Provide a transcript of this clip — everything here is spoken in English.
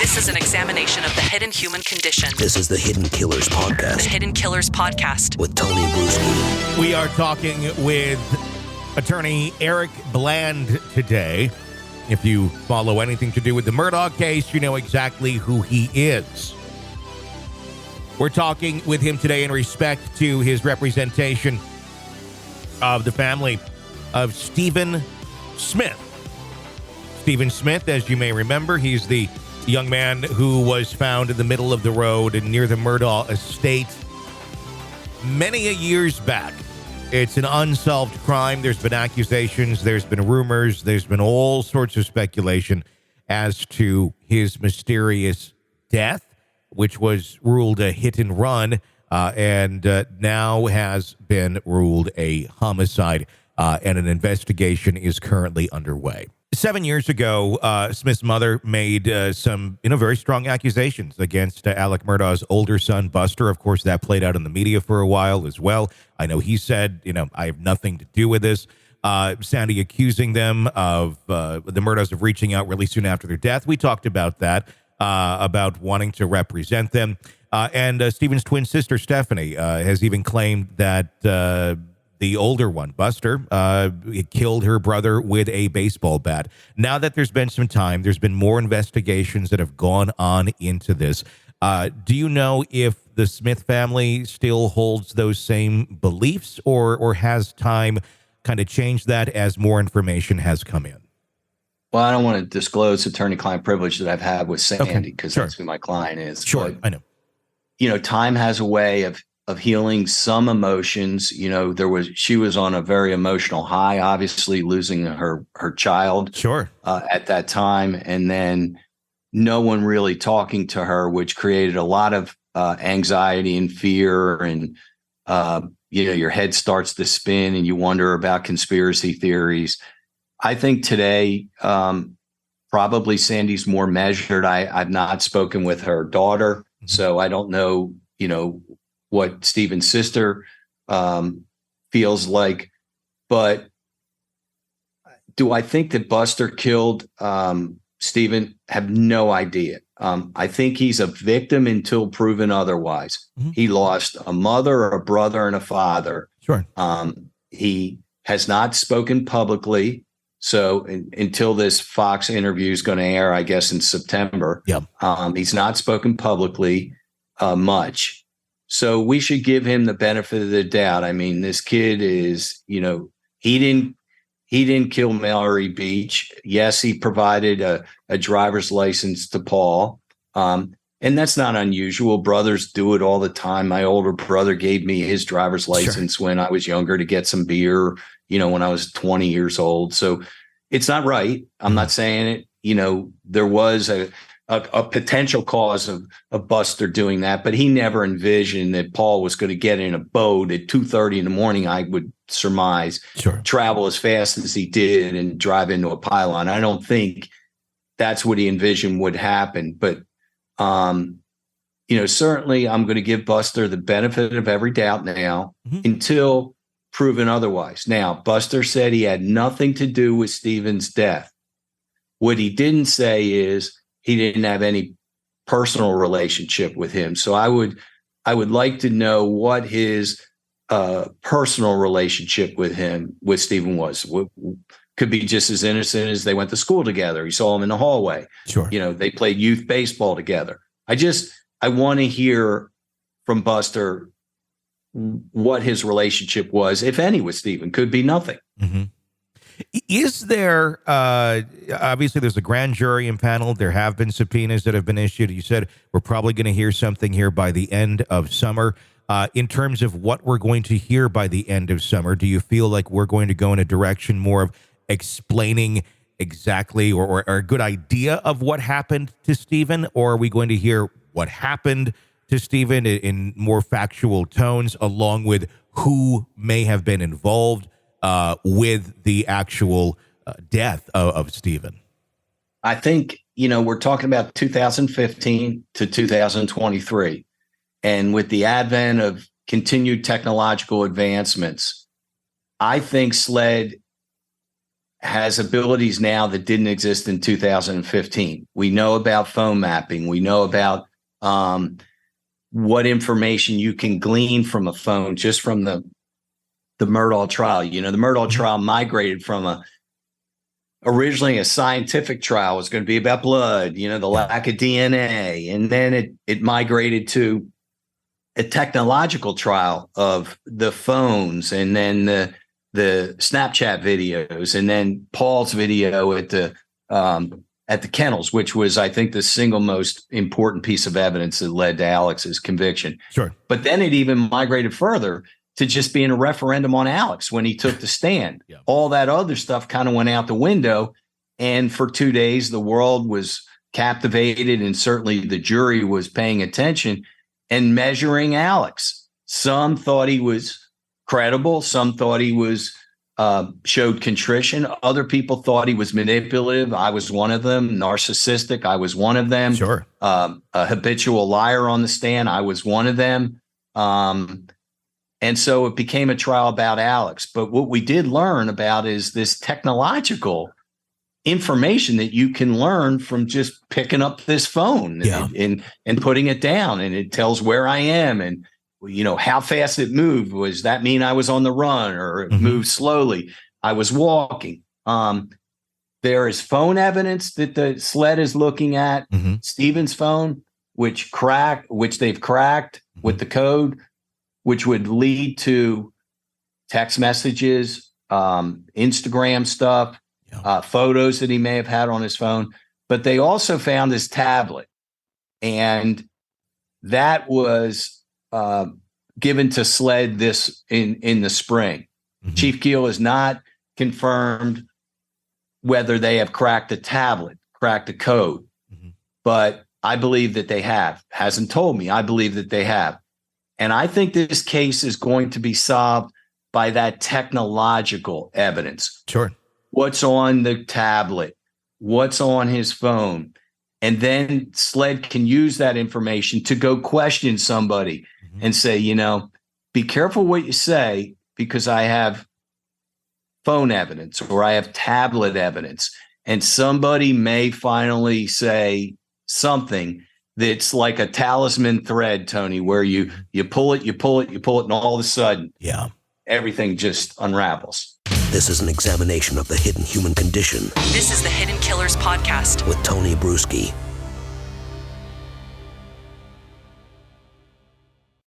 This is an examination of the hidden human condition. This is the Hidden Killers Podcast. The Hidden Killers Podcast. With Tony Brueski. We are talking with attorney Eric Bland today. If you follow anything to do with the Murdoch case, you know exactly who he is. We're talking with him today in respect to his representation of the family of Stephen Smith. Stephen Smith, as you may remember, he's the young man who was found in the middle of the road and near the Murdoch estate many a years back. It's an unsolved crime. There's been accusations, there's been rumors, there's been all sorts of speculation as to his mysterious death, which was ruled a hit and run, and now has been ruled a homicide, and an investigation is currently underway. 7 years ago, Smith's mother made some, very strong accusations against Alec Murdaugh's older son, Buster. Of course, that played out in the media for a while as well. I know he said, I have nothing to do with this. Sandy accusing them of the Murdaughs of reaching out really soon after their death. We talked about that, about wanting to represent them. And Stephen's twin sister, Stephanie, has even claimed that the older one, Buster, killed her brother with a baseball bat. Now that there's been some time, there's been more investigations that have gone on into this. Do you know if the Smith family still holds those same beliefs, or has time kind of changed that as more information has come in? Well, I don't want to disclose attorney-client privilege that I've had with Sandy because that's who my client is. Sure, but, I know. Time has a way of healing some emotions. She was on a very emotional high, obviously losing her child at that time. And then no one really talking to her, which created a lot of anxiety and fear. And, your head starts to spin and you wonder about conspiracy theories. I think today, probably Sandy's more measured. I've not spoken with her daughter, so I don't know, what Stephen's sister feels like. But do I think that Buster killed Stephen? Have no idea. I think he's a victim until proven otherwise. Mm-hmm. He lost a mother, a brother, and a father. Sure. He has not spoken publicly. So until this Fox interview is going to air, I guess, in September, he's not spoken publicly much. So we should give him the benefit of the doubt. I mean, this kid is, he didn't kill Mallory Beach. Yes, he provided a driver's license to Paul. And that's not unusual. Brothers do it all the time. My older brother gave me his driver's license when I was younger to get some beer, when I was 20 years old. So it's not right. I'm not saying it. There was a potential cause of Buster doing that, but he never envisioned that Paul was going to get in a boat at 2:30 in the morning, I would surmise, travel as fast as he did and drive into a pylon. I don't think that's what he envisioned would happen. But, certainly I'm going to give Buster the benefit of every doubt now until proven otherwise. Now, Buster said he had nothing to do with Stephen's death. What he didn't say is he didn't have any personal relationship with him. So I would like to know what his personal relationship with Stephen was. Could be just as innocent as they went to school together. He saw him in the hallway. Sure. They played youth baseball together. I want to hear from Buster what his relationship was, if any, with Stephen. Could be nothing. Mm-hmm. Is there, obviously there's a grand jury impaneled. There have been subpoenas that have been issued. You said we're probably going to hear something here by the end of summer. In terms of what we're going to hear by the end of summer, do you feel like we're going to go in a direction more of explaining exactly or a good idea of what happened to Stephen? Or are we going to hear what happened to Stephen in more factual tones, along with who may have been involved with the actual death of Stephen? I think, we're talking about 2015 to 2023. And with the advent of continued technological advancements, I think SLED has abilities now that didn't exist in 2015. We know about phone mapping. We know about what information you can glean from a phone just from the Murdaugh trial. The Murdaugh trial migrated from originally a scientific trial. Was going to be about blood, the lack of DNA. And then it migrated to a technological trial of the phones, and then the Snapchat videos, and then Paul's video at the kennels, which was, I think, the single most important piece of evidence that led to Alex's conviction. Sure. But then it even migrated further to just being a referendum on Alex when he took the stand. Yeah. All that other stuff kind of went out the window. And for 2 days, the world was captivated, and certainly the jury was paying attention and measuring Alex. Some thought he was credible. Some thought he was showed contrition. Other people thought he was manipulative. I was one of them. Narcissistic. I was one of them. Sure. A habitual liar on the stand. I was one of them. And so it became a trial about Alex. But what we did learn about is this technological information that you can learn from just picking up this phone and putting it down. And it tells where I am and, how fast it moved. Was that mean I was on the run, or it moved slowly? I was walking. There is phone evidence that the SLED is looking at, Stephen's phone, which they've cracked with the code, which would lead to text messages, Instagram stuff, photos that he may have had on his phone. But they also found his tablet, and that was given to SLED this in the spring. Chief Keel has not confirmed whether they have cracked the tablet, cracked the code, but I believe that they have. Hasn't told me. I believe that they have. And I think this case is going to be solved by that technological evidence. Sure. What's on the tablet? What's on his phone? And then SLED can use that information to go question somebody and say, be careful what you say, because I have phone evidence or I have tablet evidence. And somebody may finally say something that's like a talisman thread, Tony, where you pull it, and all of a sudden, everything just unravels. This is an examination of the hidden human condition This is the Hidden Killers Podcast with Tony Brueski.